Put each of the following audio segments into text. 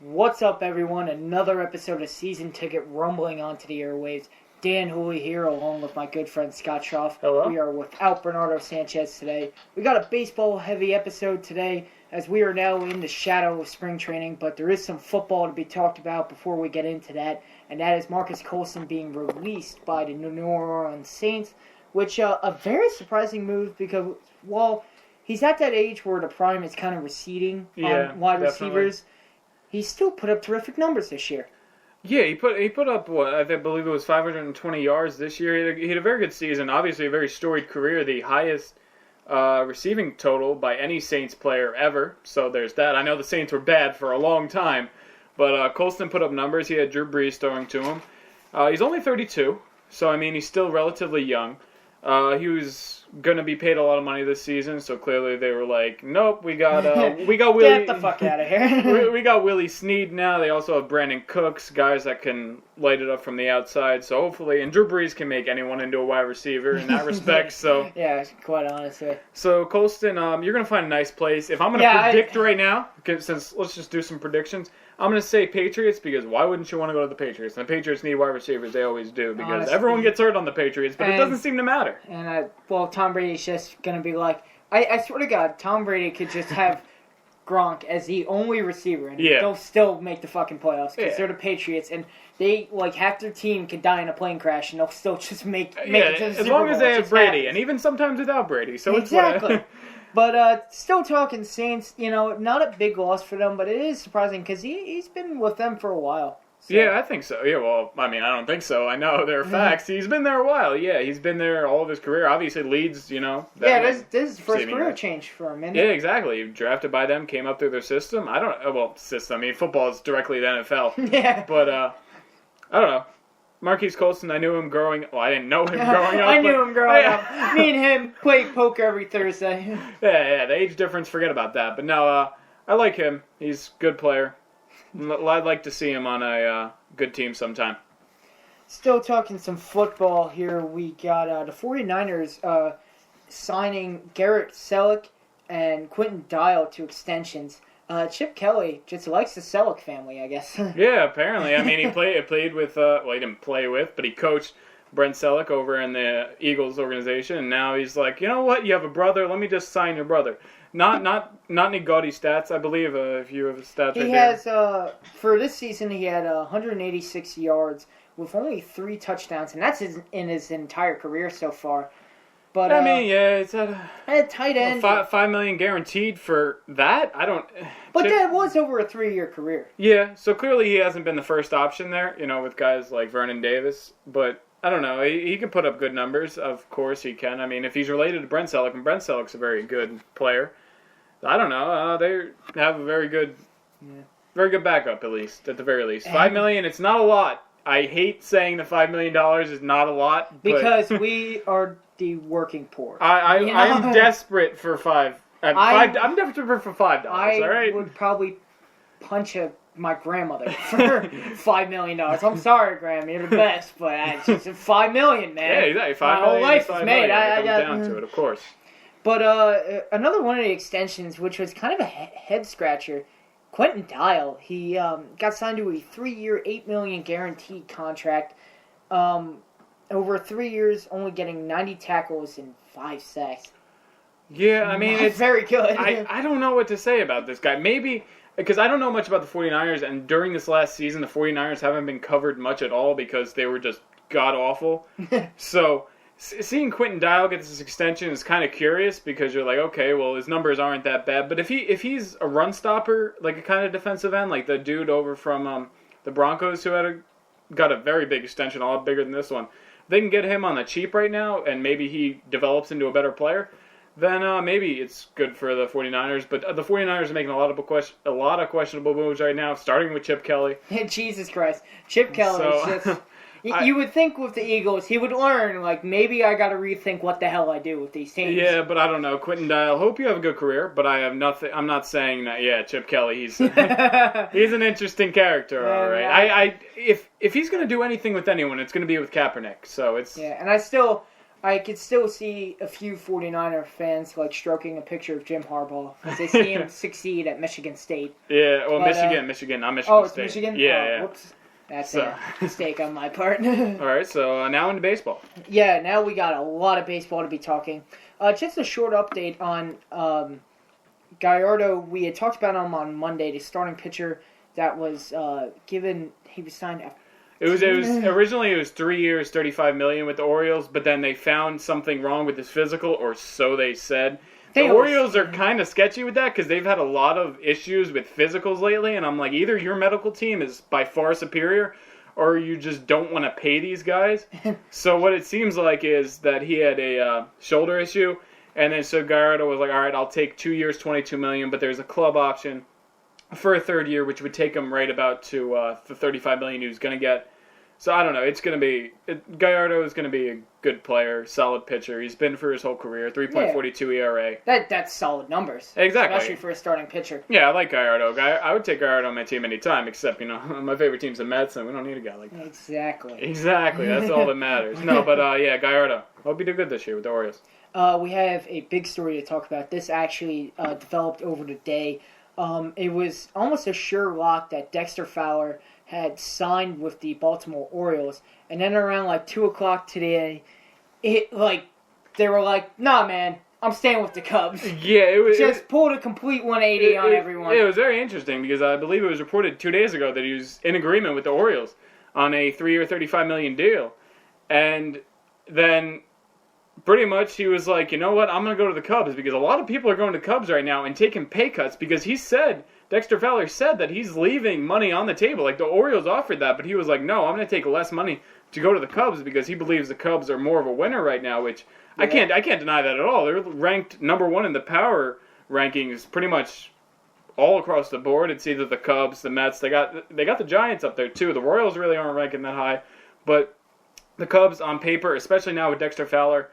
What's up, everyone? Another episode of Season Ticket rumbling onto the airwaves. Dan Hooley here, along with my good friend Scott Schaff. Hello. We are without Bernardo Sanchez today. We got a baseball-heavy episode today, as we are now in the shadow of spring training, but there is some football to be talked about before we get into that, and that is Marcus Colston being released by the New Orleans Saints, which a very surprising move because, while he's at that age where the prime is kind of receding on wide receivers, he still put up terrific numbers this year. Yeah, he put up, what, I believe it was 520 yards this year. He had a very good season, obviously a very storied career, the highest receiving total by any Saints player ever. So there's that. I know the Saints were bad for a long time, but Colston put up numbers. He had Drew Brees throwing to him. He's only 32, so I mean he's still relatively young. He was going to be paid a lot of money this season, so clearly they were like, nope, we got Willie. Get the fuck out of here. we got Willie Snead now. They also have Brandon Cooks, guys that can light it up from the outside. So hopefully, and Drew Brees can make anyone into a wide receiver in that respect. So yeah, quite honestly. So Colston, you're going to find a nice place. If I'm going to predict right now, since let's just do some predictions. I'm going to say Patriots because why wouldn't you want to go to the Patriots? And the Patriots need wide receivers. They always do because honestly, everyone gets hurt on the Patriots, but it doesn't seem to matter. And, Tom Brady's just going to be like, I swear to God, Tom Brady could just have Gronk as the only receiver, and they'll still make the fucking playoffs because they're the Patriots, and they, like, half their team could die in a plane crash, and they'll still just make it to the Super Bowl. As long as they have Brady, and even sometimes without Brady. So exactly. It's But still talking Saints, not a big loss for them, but it is surprising because he's been with them for a while. So. Yeah, I think so. Yeah, well, I mean, I don't think so. I know there are facts. He's been there a while. Yeah, he's been there all of his career. Obviously, Leeds, Yeah, this is the first career change for him, isn't it? Yeah, exactly. Drafted by them, came up through their system. System. I mean, football is directly the NFL. Yeah. But, I don't know. Marquise Colston, I knew him growing up. Well, I didn't know him growing up. I knew him growing up. Me and him play poker every Thursday. Yeah, the age difference, forget about that. But no, I like him. He's a good player. I'd like to see him on a good team sometime. Still talking some football here. We got the 49ers signing Garrett Selleck and Quentin Dial to extensions. Chip Kelly just likes the Selleck family, I guess. Yeah, apparently. I mean, he played with, he didn't play with, but he coached Brent Selleck over in the Eagles organization, and now he's like, you know what, you have a brother, let me just sign your brother. Not any gaudy stats, I believe, if you have stats he has, for this season, he had 186 yards with only 3 touchdowns, and that's in his entire career so far. But, I mean, it's at a tight end. $5 million guaranteed for that? I don't... But that was over a 3-year career. Yeah, so clearly he hasn't been the first option there, with guys like Vernon Davis. But, I don't know, he can put up good numbers. Of course he can. I mean, if he's related to Brent Selleck, and Brent Selleck's a very good player, I don't know. They have a very good backup, at the very least. $5 million, it's not a lot. I hate saying the $5 million is not a lot. Because we are the working poor. I'm desperate for $5. I'm desperate for $5. All right. I would probably punch my grandmother for $5 million. I'm sorry, Graham, you're the best, but it's just $5 million, man. Yeah, exactly. My whole life is made. I got down to it, of course. But another one of the extensions, which was kind of a head scratcher. Quentin Dial, he got signed to a 3-year, $8 million guaranteed contract. Over 3 years, only getting 90 tackles and 5 sacks. Yeah, I mean, it's very good. I don't know what to say about this guy. Maybe, because I don't know much about the 49ers, and during this last season, the 49ers haven't been covered much at all because they were just god-awful. So, seeing Quentin Dial get this extension is kind of curious because you're like, okay, well, his numbers aren't that bad. But if he's a run stopper, like a kind of defensive end, like the dude over from the Broncos who got a very big extension, a lot bigger than this one, they can get him on the cheap right now, and maybe he develops into a better player, then maybe it's good for the 49ers. But the 49ers are making a lot of questionable moves right now, starting with Chip Kelly. Jesus Christ. Chip Kelly is just... You would think with the Eagles, he would learn, like, maybe I got to rethink what the hell I do with these teams. Yeah, but I don't know. Quentin Dial, hope you have a good career, but I have nothing. I'm not saying that, Chip Kelly, he's an interesting character, all right. If he's going to do anything with anyone, it's going to be with Kaepernick, so it's... Yeah, and I still I could still see a few 49er fans like stroking a picture of Jim Harbaugh as they see him succeed at Michigan State. Yeah, well, Michigan, not Michigan State. Oh, it's Michigan? Yeah. Whoops. That's a mistake on my part. All right, so now into baseball. Yeah, now we got a lot of baseball to be talking. Just a short update on Gallardo. We had talked about him on Monday, the starting pitcher that was given. He was signed. It was originally 3 years, $35 million with the Orioles, but then they found something wrong with his physical, or so they said. The Orioles are kind of sketchy with that because they've had a lot of issues with physicals lately, and I'm like, either your medical team is by far superior, or you just don't want to pay these guys. So what it seems like is that he had a shoulder issue, and then so Gallardo was like, all right, I'll take 2 years, $22 million, but there's a club option for a third year, which would take him right about to the $35 million he was going to get. So I don't know. It's going to be Gallardo is going to be a good player, solid pitcher. He's been for his whole career, 3.42 ERA. That's solid numbers. Exactly, especially for a starting pitcher. Yeah, I like Gallardo. I would take Gallardo on my team anytime, except my favorite team's the Mets, and we don't need a guy like that. Exactly. That's all that matters. No, but Gallardo. Hope he did good this year with the Orioles. We have a big story to talk about. This actually developed over the day. It was almost a sure lock that Dexter Fowler had signed with the Baltimore Orioles, and then around 2 o'clock today, they were like, "Nah, man, I'm staying with the Cubs." Yeah, it just pulled a complete 180 on everyone. It was very interesting because I believe it was reported 2 days ago that he was in agreement with the Orioles on a 3-year, $35 million deal, and then pretty much he was like, you know what, I'm going to go to the Cubs because a lot of people are going to Cubs right now and taking pay cuts because Dexter Fowler said that he's leaving money on the table. Like, the Orioles offered that, but he was like, no, I'm going to take less money to go to the Cubs because he believes the Cubs are more of a winner right now, which I can't deny that at all. They're ranked number one in the power rankings pretty much all across the board. It's either the Cubs, the Mets. They got the Giants up there, too. The Royals really aren't ranking that high, but the Cubs on paper, especially now with Dexter Fowler,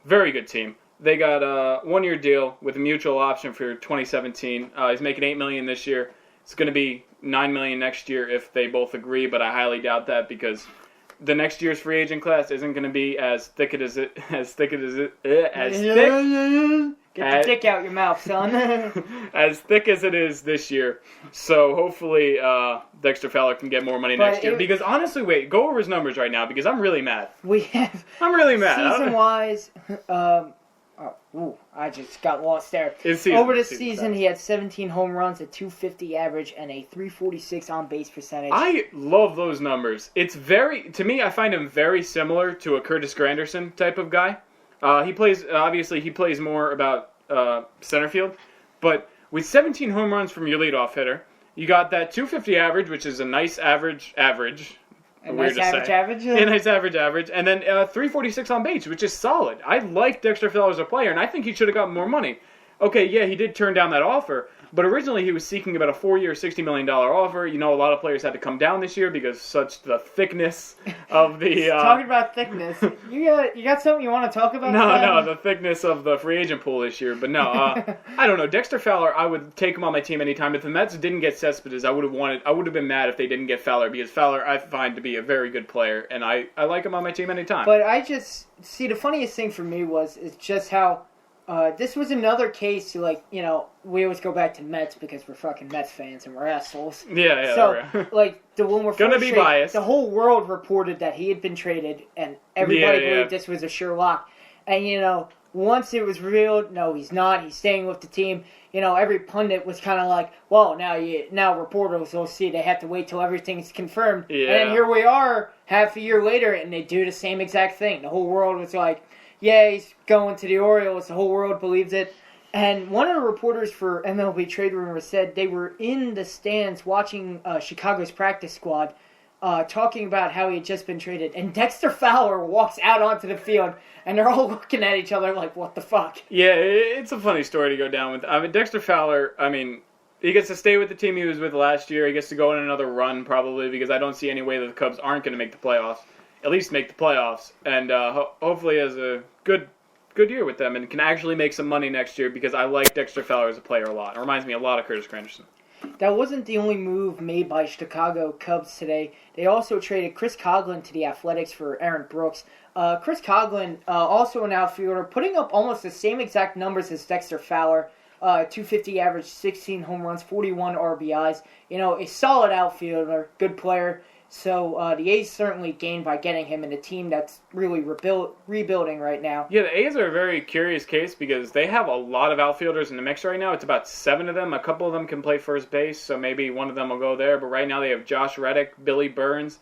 very good team. They got a 1-year deal with a mutual option for 2017. He's making $8 million this year. It's going to be $9 million next year if they both agree, but I highly doubt that because the next year's free agent class isn't going to be as thick. Get the dick out your mouth, son. as thick as it is this year. So hopefully Dexter Fowler can get more money next year. Because honestly, go over his numbers right now because I'm really mad. I'm really mad. Season-wise, I just got lost there. Over the season, he had 17 home runs, a .250 average, and a .346 on-base percentage. I love those numbers. To me, I find him very similar to a Curtis Granderson type of guy. He plays more about center field, but with 17 home runs from your leadoff hitter, you got that .250 average, which is a nice average. A nice average? Yeah, nice average. And then .346 on base, which is solid. I like Dexter Fowler as a player, and I think he should have gotten more money. Okay, yeah, he did turn down that offer, but originally he was seeking about a 4-year, $60 million offer. You know, a lot of players had to come down this year because the thickness of the... Talking about thickness, you got something you want to talk about? No, the thickness of the free agent pool this year. But no, I don't know. Dexter Fowler, I would take him on my team anytime. If the Mets didn't get Cespedes, I would have been mad if they didn't get Fowler because Fowler I find to be a very good player, and I like him on my team anytime. But the funniest thing for me is just how... this was another case, we always go back to Mets because we're fucking Mets fans and we're assholes. Yeah. So, when we're gonna be biased, the whole world reported that he had been traded, and everybody believed this was a sure lock. And once it was revealed, no, he's not. He's staying with the team. Every pundit was kind of like, well, now reporters will see they have to wait till everything's confirmed. Yeah. And then here we are, half a year later, and they do the same exact thing. The whole world was like, yeah, he's going to the Orioles. The whole world believes it. And one of the reporters for MLB Trade Rumors said they were in the stands watching Chicago's practice squad talking about how he had just been traded. And Dexter Fowler walks out onto the field, and they're all looking at each other like, what the fuck? Yeah, it's a funny story to go down with. I mean, Dexter Fowler, he gets to stay with the team he was with last year. He gets to go on another run probably because I don't see any way that the Cubs aren't going to make the playoffs. At least make the playoffs, and hopefully has a good year with them and can actually make some money next year because I like Dexter Fowler as a player a lot. It reminds me a lot of Curtis Granderson. that wasn't the only move made by Chicago Cubs today. They also traded Chris Coghlan to the Athletics for Aaron Brooks. Chris Coghlan, also an outfielder, putting up almost the same exact numbers as Dexter Fowler. 250 average, 16 home runs, 41 RBIs. A solid outfielder, good player. So the A's certainly gained by getting him in a team that's really rebuilding right now. Yeah, the A's are a very curious case because they have a lot of outfielders in the mix right now. It's about 7 of them. A couple of them can play first base, so maybe one of them will go there. But right now they have Josh Reddick, Billy Burns,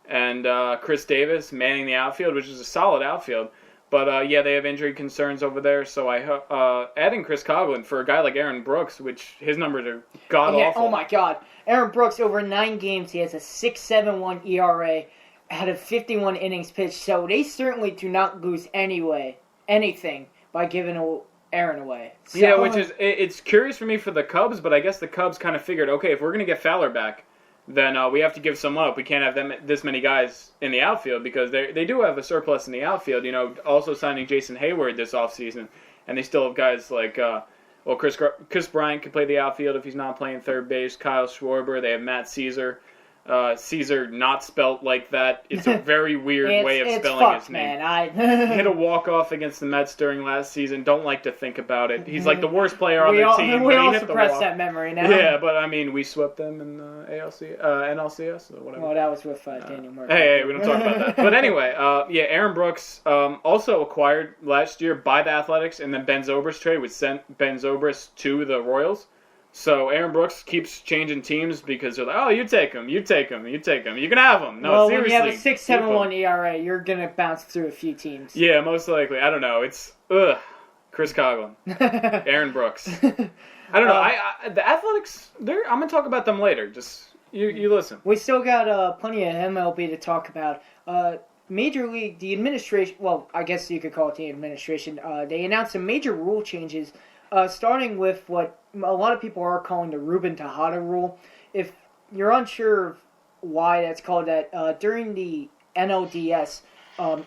and Chris Davis manning the outfield, which is a solid outfield. But, they have injury concerns over there, so adding Chris Coghlan for a guy like Aaron Brooks, which his numbers are god-awful. Oh, my God. Aaron Brooks, over 9 games, he has a 6.71 ERA, out of 51 innings pitched, so they certainly do not lose anything by giving Aaron away. So, yeah, which is, it's curious for me for the Cubs, but I guess the Cubs kind of figured, okay, if we're going to get Fowler back, then we have to give some up. We can't have this many guys in the outfield because they do have a surplus in the outfield. Also signing Jason Hayward this offseason, and they still have guys like Chris Bryant could play the outfield if he's not playing third base. Kyle Schwarber. They have Matt Caesar. Caesar not spelt like that. It's a very weird way of spelling his name. Man. He hit a walk-off against the Mets during last season. Don't like to think about it. He's like the worst player on their team. We all suppress that memory now. Yeah, but I mean, we swept them in NLCS or whatever. Well, that was with Daniel Murphy. Hey, we don't talk about that. But anyway, Aaron Brooks also acquired last year by the Athletics, and then Ben Zobrist trade, which sent Ben Zobrist to the Royals. So Aaron Brooks keeps changing teams because they're like, oh, you take him. You can have him. No, well, seriously. When you have a 6.71 ERA, you're going to bounce through a few teams. Yeah, most likely. I don't know. It's, Chris Coghlan. Aaron Brooks. I don't know. The Athletics, I'm going to talk about them later. Just, you listen. We still got plenty of MLB to talk about. Major League, the administration, well, I guess you could call it the administration, they announced some major rule changes, starting with what a lot of people are calling the Ruben Tejada rule. If you're unsure of why that's called that, during the NLDS, on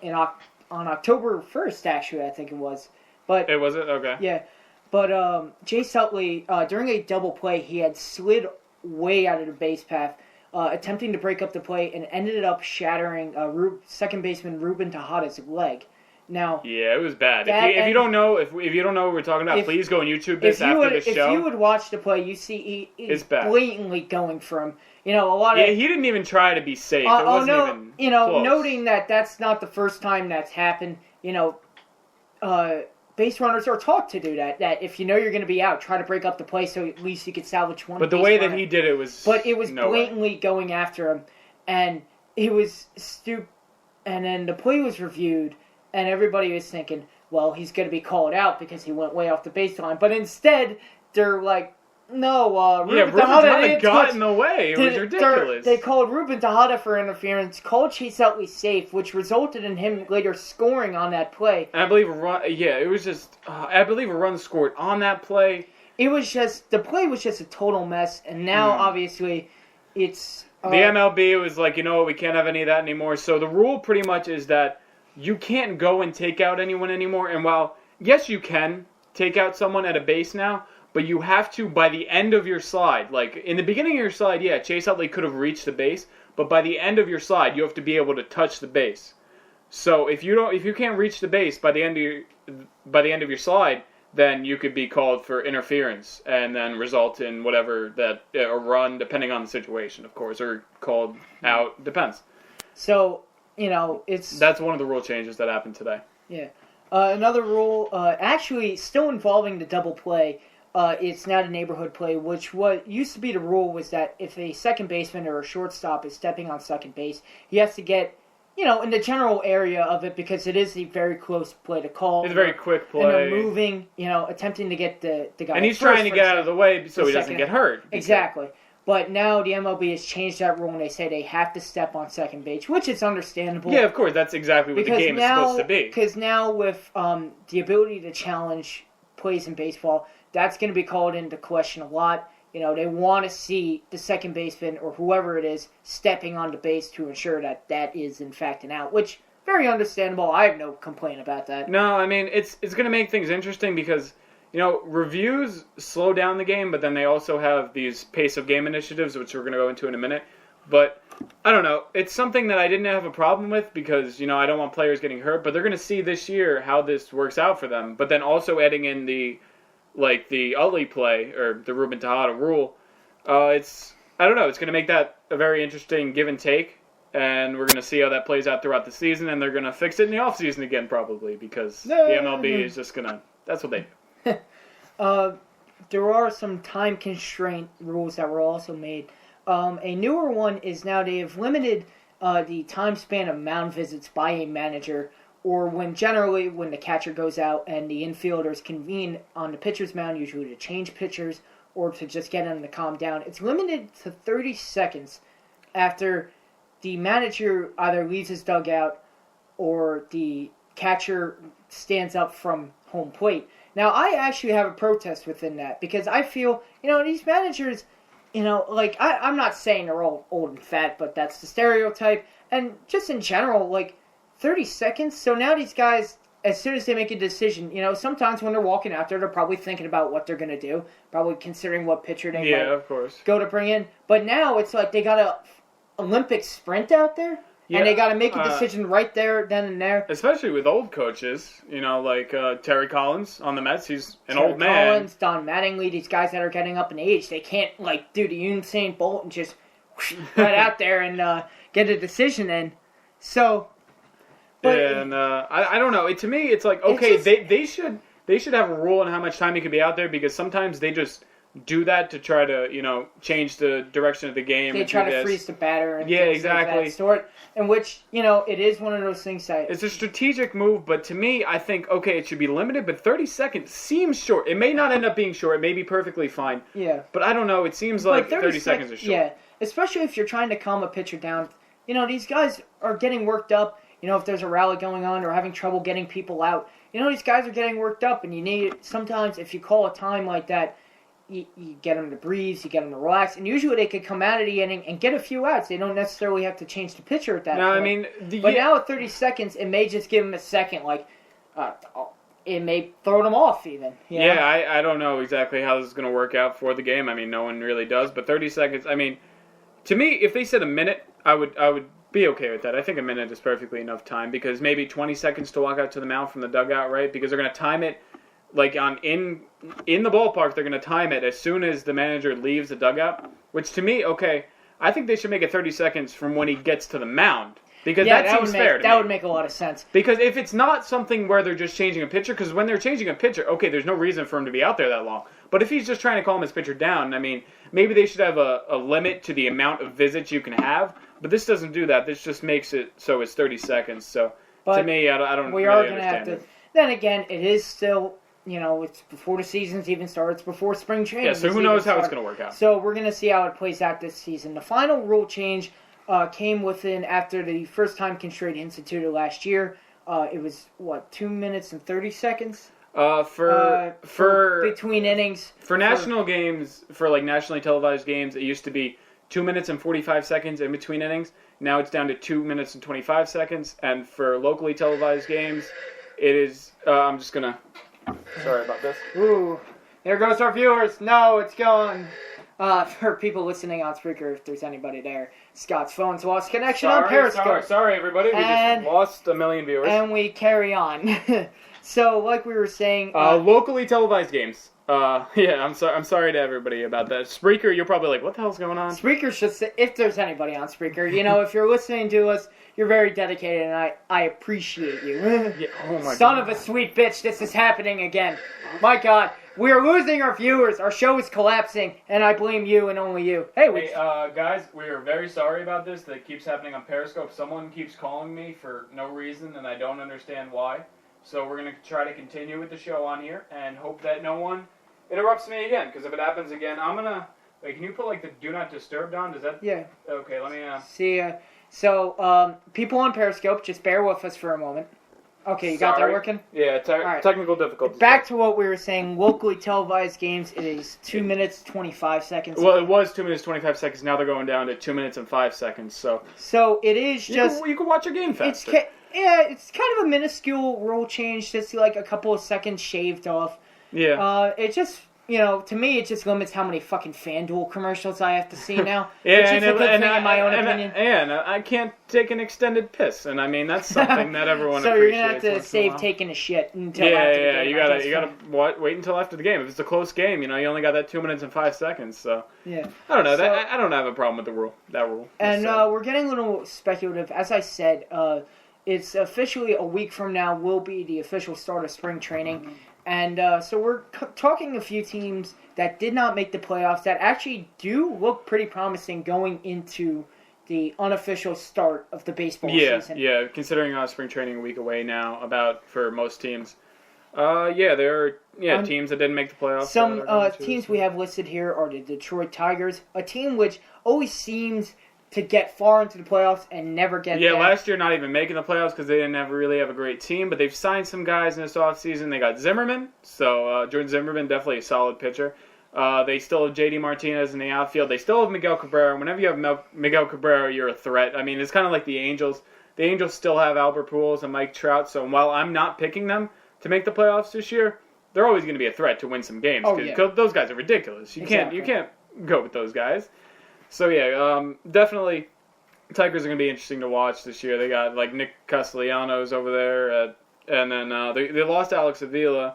October 1st, actually, I think it was. But it was it? Okay. Yeah. But Chase Utley, during a double play, he had slid way out of the base path, attempting to break up the play, and ended up shattering second baseman Ruben Tejada's leg. Now, yeah, it was bad. If you don't know, if you don't know what we're talking about, please go and YouTube this after the show. If you would watch the play, you see he's blatantly going from a lot of. Yeah, he didn't even try to be safe. It wasn't even close. Noting that that's not the first time that's happened. Base runners are taught to do that. That if you know you're going to be out, try to break up the play so at least you could salvage one. But the way that he did it was. But it was blatantly going after him, and it was stupid. And then the play was reviewed. And everybody was thinking, well, he's going to be called out because he went way off the baseline. But instead, they're like, no, Ruben Tejada got in the way. It was ridiculous. They called Ruben Tejada for interference, called Chase Utley safe, which resulted in him later scoring on that play. And I believe I believe a run scored on that play. The play was just a total mess. And now, obviously, it's... the MLB was like, you know what, we can't have any of that anymore. So the rule pretty much is that you can't go and take out anyone anymore. And while, yes, you can take out someone at a base now, but you have to, by the end of your slide, like in the beginning of your slide, yeah, Chase Utley could have reached the base, but by the end of your slide, you have to be able to touch the base. So if you can't reach the base by the end of your slide, then you could be called for interference and then result in whatever a run, depending on the situation, of course, or called out, depends. So, that's one of the rule changes that happened today. Yeah. Another rule, actually still involving the double play, it's now the neighborhood play, which what used to be the rule was that if a second baseman or a shortstop is stepping on second base, he has to get, in the general area of it because it is a very close play to call. It's a very quick play. And they're moving, attempting to get the guy. And he's trying to get out of the way so he doesn't get hurt. Exactly. But now the MLB has changed that rule and they say they have to step on second base, which is understandable. Yeah, of course. That's exactly what the game is supposed to be. Because now with the ability to challenge plays in baseball, that's going to be called into question a lot. They want to see the second baseman or whoever it is stepping on the base to ensure that that is in fact an out, which very understandable. I have no complaint about that. No, I mean, it's going to make things interesting because, reviews slow down the game, but then they also have these pace of game initiatives, which we're going to go into in a minute. But I don't know. It's something that I didn't have a problem with because, I don't want players getting hurt, but they're going to see this year how this works out for them. But then also adding in the Utley play or the Ruben Tejada rule, I don't know. It's going to make that a very interesting give and take. And we're going to see how that plays out throughout the season, and they're going to fix it in the offseason again probably because the MLB is just going to, that's what they do. There are some time constraint rules that were also made. A newer one is now they have limited the time span of mound visits by a manager, or when the catcher goes out and the infielders convene on the pitcher's mound, usually to change pitchers or to just get them to calm down. It's limited to 30 seconds after the manager either leaves his dugout or the catcher stands up from home plate. Now, I actually have a protest within that because I feel, these managers, I'm not saying they're all old and fat, but that's the stereotype. And just in general, 30 seconds. So now these guys, as soon as they make a decision, sometimes when they're walking out there, they're probably thinking about what they're going to do, probably considering what pitcher they might of course. go to bring in. But now it's like they got a Olympic sprint out there, and they got to make a decision right there, then and there. Especially with old coaches, like Terry Collins on the Mets. He's an old man. Terry Collins, Don Mattingly, these guys that are getting up in age, they can't do the Usain Bolt and just right out there and get a decision in. So, but I don't know. To me, it's like okay, they should have a rule on how much time he could be out there because sometimes they just do that to try to, change the direction of the game. They try to freeze the batter and exactly. Like that sort. In which, it is one of those things that... It's a strategic move, but to me, I think, okay, it should be limited, but 30 seconds seems short. It may not end up being short. It may be perfectly fine. Yeah. But I don't know. It seems like 30 seconds is short. Yeah, especially if you're trying to calm a pitcher down. These guys are getting worked up. If there's a rally going on or having trouble getting people out. These guys are getting worked up, and you need... Sometimes, if you call a time like that, you get them to breathe, you get them to relax, and usually they could come out of the inning and get a few outs. They don't necessarily have to change the pitcher at that point. But now at 30 seconds, it may just give them a second, it may throw them off even. Yeah, I don't know exactly how this is going to work out for the game. No one really does, but 30 seconds, to me, if they said a minute, I would be okay with that. I think a minute is perfectly enough time because maybe 20 seconds to walk out to the mound from the dugout, right? Because they're going to time it in the ballpark, they're going to time it as soon as the manager leaves the dugout, which to me, okay, I think they should make it 30 seconds from when he gets to the mound. Because that seems fair to me. That would make a lot of sense. Because if it's not something where they're just changing a pitcher, because when they're changing a pitcher, okay, there's no reason for him to be out there that long. But if he's just trying to calm his pitcher down, maybe they should have a limit to the amount of visits you can have. But this doesn't do that. This just makes it so it's 30 seconds. So to me, I don't really understand it. Then again, it is still... it's before the season's even started. It's before spring training. Yeah, so who knows how it's going to work out. So we're going to see how it plays out this season. The final rule change came after the first time constraint instituted last year. It was, 2 minutes and 30 seconds? For between innings. For national games, for nationally televised games, it used to be 2 minutes and 45 seconds in between innings. Now it's down to 2 minutes and 25 seconds. And for locally televised games, it is, I'm just going to... Sorry about this. Ooh, there goes our viewers. No, it's gone. For people listening on Spreaker, if there's anybody there, Scott's phone's lost connection on Periscope. Sorry, everybody. We just lost 1 million viewers. And we carry on. So, like we were saying... locally televised games. I'm sorry to everybody about that. Spreaker, you're probably like, what the hell's going on? Spreaker should say, if there's anybody on Spreaker, if you're listening to us, you're very dedicated, and I appreciate you. Yeah, oh my Son of a sweet bitch, this is happening again. My God, we are losing our viewers. Our show is collapsing, and I blame you and only you. Hey, guys, we are very sorry about this. That keeps happening on Periscope. Someone keeps calling me for no reason, and I don't understand why. So we're going to try to continue with the show on here, and hope that no one interrupts me again, because if it happens again, I'm going to... Wait, can you put the Do Not Disturb on? Does that... Yeah. Okay, let me... See ya. So, people on Periscope, just bear with us for a moment. Okay, you got that working? Yeah, technical difficulties. Back to what we were saying, locally televised games, it is 2 minutes, 25 seconds. Well, it was 2 minutes, 25 seconds. Now they're going down to 2 minutes and 5 seconds, so... So, it is just... You can watch a game faster. It's kind of a minuscule rule change, just a couple of seconds shaved off. Yeah. It just, to me, it just limits how many fucking FanDuel commercials I have to see now. Yeah, which is a good thing in my own opinion. And I can't take an extended piss, and I mean that's something that everyone so appreciates. So you're gonna have to save taking a shit until after the game. You gotta wait until after the game. If it's a close game, you only got that 2 minutes and 5 seconds. So yeah, I don't know. I don't have a problem with that rule. And we're getting a little speculative. As I said, it's officially a week from now will be the official start of spring training. Mm-hmm. And so we're talking a few teams that did not make the playoffs that actually do look pretty promising going into the unofficial start of the baseball season. Yeah, considering spring training a week away now, for most teams. There are teams that didn't make the playoffs. Some teams we have listed here are the Detroit Tigers, a team which always seems to get far into the playoffs and never get there. Yeah, last year not even making the playoffs because they didn't really have a great team, but they've signed some guys in this offseason. They got Zimmerman, so Jordan Zimmerman, definitely a solid pitcher. They still have J.D. Martinez in the outfield. They still have Miguel Cabrera. Whenever you have Miguel Cabrera, you're a threat. I mean, it's kind of like the Angels. The Angels still have Albert Pujols and Mike Trout, so while I'm not picking them to make the playoffs this year, they're always going to be a threat to win some games because those guys are ridiculous. You can't go with those guys. So definitely, Tigers are going to be interesting to watch this year. They got like Nick Castellanos over there, and then they lost Alex Avila,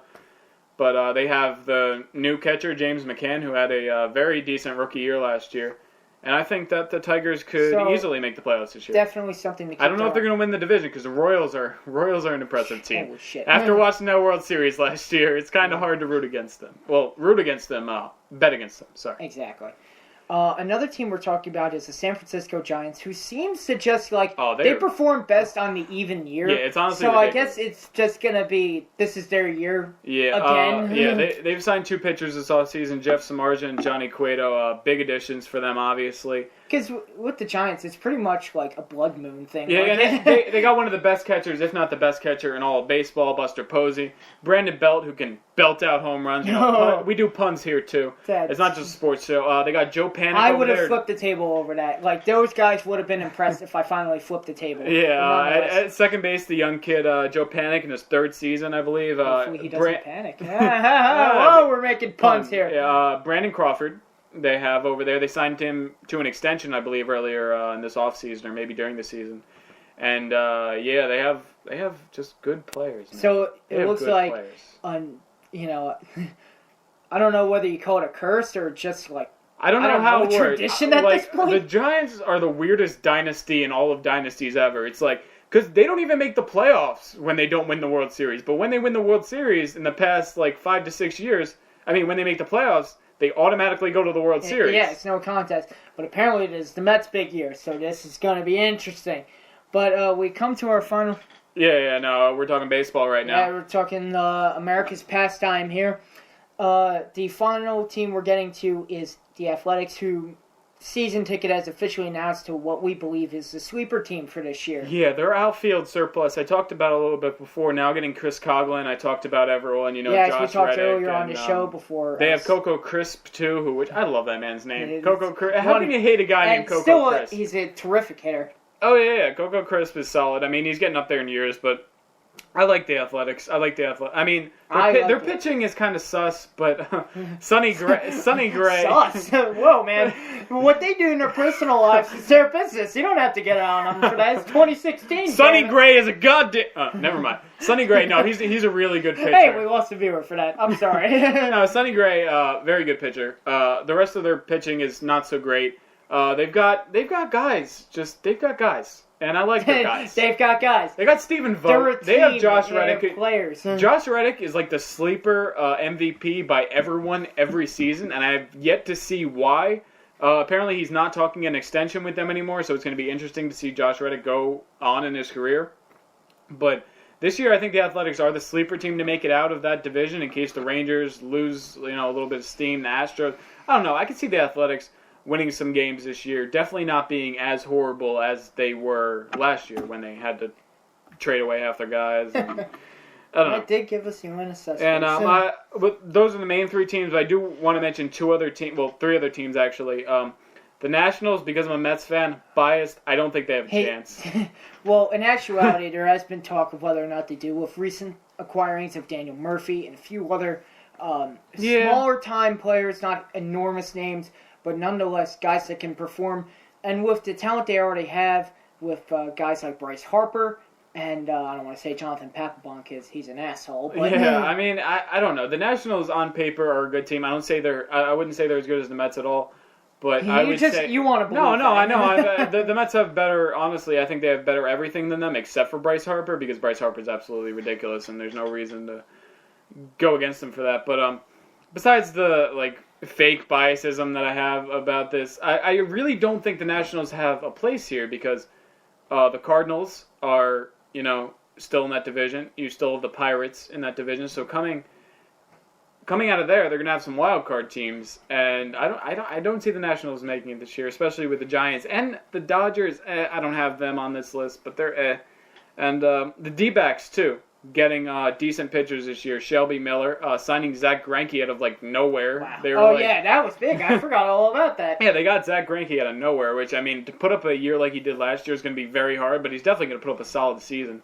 but they have the new catcher James McCann, who had a very decent rookie year last year, and I think that the Tigers could easily make the playoffs this year. Definitely something to keep. I don't know if they're going to win the division because the Royals are an impressive team. Holy shit! After watching that World Series last year, it's kind of hard to root against them. Well, bet against them. Sorry. Exactly. Another team we're talking about is the San Francisco Giants, who seems to just they perform best on the even year. Yeah, it's honestly so ridiculous. I guess it's just gonna be this is their year. Yeah, again. They've signed 2 pitchers this offseason, Jeff Samardzija and Johnny Cueto. Big additions for them, obviously. Because with the Giants, it's pretty much like a blood moon thing. Yeah, and they got one of the best catchers, if not the best catcher in all of baseball, Buster Posey. Brandon Belt, who can belt out home runs. We do puns here, too. It's not just a sports show. They got Joe Panik I over would there. have flipped the table over that. Like, those guys would have been impressed if I finally flipped the table. Yeah, at second base, the young kid, Joe Panik, in his 3rd season, I believe. Hopefully he doesn't panic. Whoa, we're making puns here. Yeah, Brandon Crawford. They have over there. They signed him to an extension, I believe, earlier in this offseason or maybe during the season. And they have just good players. Man. So it looks like, I don't know whether you call it a curse or just like I don't know how it works. Tradition at this point. The Giants are the weirdest dynasty in all of dynasties ever. It's like because they don't even make the playoffs when they don't win the World Series, but when they win the World Series in the past 5 to 6 years, when they make the playoffs. They automatically go to the World Series. Yeah, it's no contest. But apparently it is the Mets' big year, so this is going to be interesting. But we come to our final... No, we're talking baseball right now. Yeah, we're talking America's pastime here. The final team we're getting to is the Athletics, who season ticket has officially announced to what we believe is the sleeper team for this year. Yeah, their outfield surplus, I talked about a little bit before. Now getting Chris Coughlin, I talked about everyone, Josh Reddick. Yeah, we talked earlier on the show before. They have Coco Crisp, too, which I love that man's name. Coco Crisp. How can you hate a guy named Coco Crisp? He's a terrific hitter. Oh, yeah. Coco Crisp is solid. He's getting up there in years, but I like the Athletics. Their pitching is kind of sus, but Sonny Gray. Sus? Whoa, man. What they do in their personal lives is their business. You don't have to get on them for that. It's 2016. Sonny Gray is a goddamn... never mind. Sonny Gray, no, he's a really good pitcher. Hey, we lost a viewer for that. I'm sorry. No, Sonny Gray, very good pitcher. The rest of their pitching is not so great. They've got guys. They've got guys. And I like their guys. They've got guys. They got Stephen Vogt. They have Josh Reddick. Players. Josh Reddick is like the sleeper MVP by everyone every season, and I have yet to see why. Apparently, he's not talking an extension with them anymore, so it's going to be interesting to see Josh Reddick go on in his career. But this year, I think the Athletics are the sleeper team to make it out of that division in case the Rangers lose, a little bit of steam. The Astros. I don't know. I can see the Athletics winning some games this year, definitely not being as horrible as they were last year when they had to trade away half their guys. And, I don't know. That did give us your assessment. And but those are the main 3 teams. I do want to mention 3 other teams actually. The Nationals, because I'm a Mets fan, biased. I don't think they have a chance. Well, in actuality, there has been talk of whether or not they do with recent acquirings of Daniel Murphy and a few other Smaller time players, not enormous names, but nonetheless guys that can perform. And with the talent they already have, with guys like Bryce Harper, and I don't want to say Jonathan Papelbon because he's an asshole. But yeah, I mean, I don't know. The Nationals on paper are a good team. I wouldn't say they're as good as the Mets at all. But I would say you want to believe no, that. I know. The Mets have better. Honestly, I think they have better everything than them, except for Bryce Harper, because Bryce Harper is absolutely ridiculous, and there's no reason to go against him for that. But besides the fake biasism that I have about this, I really don't think the Nationals have a place here because the Cardinals are still in that division. You still have the Pirates in that division, so coming out of there, they're gonna have some wild card teams, and I don't see the Nationals making it this year, especially with the Giants and the Dodgers. I don't have them on this list, but they're and the D-backs too, getting decent pitchers this year. Shelby Miller signing Zach Greinke out of nowhere. Wow. Yeah, that was big. I forgot all about that. Yeah, they got Zach Greinke out of nowhere, which I mean to put up a year like he did last year is going to be very hard, but he's definitely going to put up a solid season,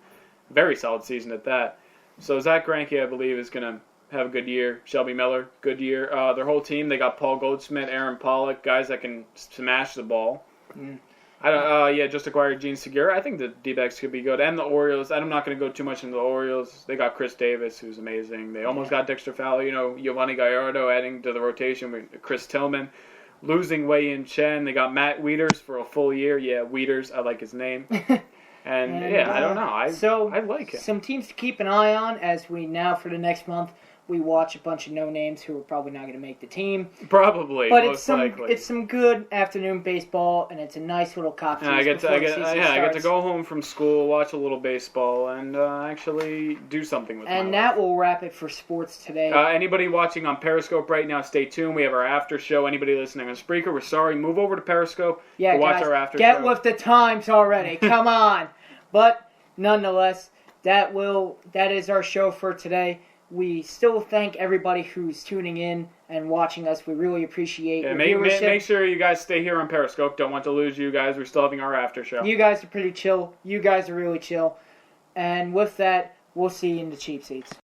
very solid season at that. So Zach Greinke, I believe, is going to have a good year. Shelby Miller, good year. Their whole team, they got Paul Goldschmidt, Aaron Pollock, guys that can smash the ball. Just acquired Gene Segura. I think the D-backs could be good. And the Orioles, I'm not going to go too much into the Orioles. They got Chris Davis, who's amazing. They almost got Dexter Fowler, Giovanni Gallardo adding to the rotation with Chris Tillman. Losing Wei Yin Chen. They got Matt Wieters for a full year. Yeah, Wieters, I like his name. And I don't know. I like him. Some teams to keep an eye on as we now, for the next month, we watch a bunch of no-names who are probably not going to make the team. Probably, but most likely. It's some good afternoon baseball, and it's a nice little cop feast I get to go home from school, watch a little baseball, and actually do something with my life. And that will wrap it for sports today. Anybody watching on Periscope right now, stay tuned. We have our after show. Anybody listening on Spreaker, we're sorry. Move over to Periscope to watch our after show. Get with the times already. Come on. But nonetheless, that is our show for today. We still thank everybody who's tuning in and watching us. We really appreciate your viewership. Make sure you guys stay here on Periscope. Don't want to lose you guys. We're still having our after show. You guys are pretty chill. You guys are really chill. And with that, we'll see you in the cheap seats.